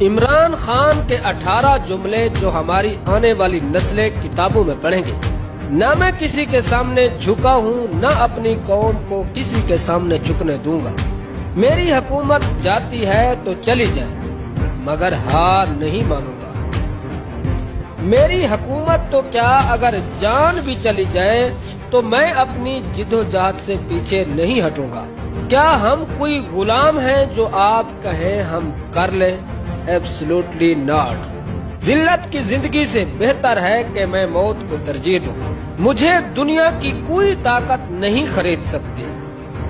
عمران خان کے 18 جملے جو ہماری آنے والی نسلیں کتابوں میں پڑھیں گے۔ نہ میں کسی کے سامنے جھکا ہوں، نہ اپنی قوم کو کسی کے سامنے جھکنے دوں گا۔ میری حکومت جاتی ہے تو چلی جائے، مگر ہار نہیں مانوں گا۔ میری حکومت تو کیا اگر جان بھی چلی جائے تو میں اپنی جدوجہد سے پیچھے نہیں ہٹوں گا۔ کیا ہم کوئی غلام ہیں جو آپ کہیں ہم کر لیں؟ Absolutely not. ذلت کی زندگی سے بہتر ہے کہ میں موت کو ترجیح دوں۔ مجھے دنیا کی کوئی طاقت نہیں خرید سکتی۔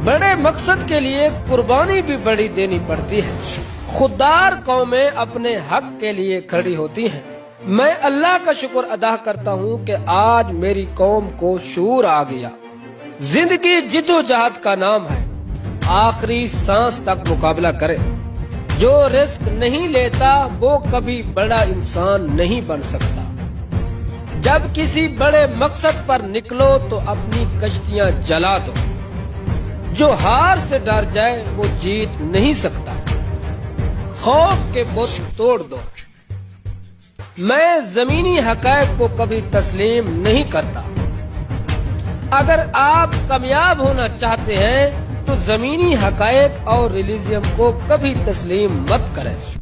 بڑے مقصد کے لیے قربانی بھی بڑی دینی پڑتی ہے۔ خوددار قومیں اپنے حق کے لیے کھڑی ہوتی ہیں۔ میں اللہ کا شکر ادا کرتا ہوں کہ آج میری قوم کو شعور آ گیا۔ زندگی جدوجہد کا نام ہے، آخری سانس تک مقابلہ کرے۔ جو رزق نہیں لیتا وہ کبھی بڑا انسان نہیں بن سکتا۔ جب کسی بڑے مقصد پر نکلو تو اپنی کشتیاں جلا دو۔ جو ہار سے ڈر جائے وہ جیت نہیں سکتا۔ خوف کے بت توڑ دو۔ میں زمینی حقائق کو کبھی تسلیم نہیں کرتا۔ اگر آپ کامیاب ہونا چاہتے ہیں تو زمینی حقائق اور ریلیزم کو کبھی تسلیم مت کریں۔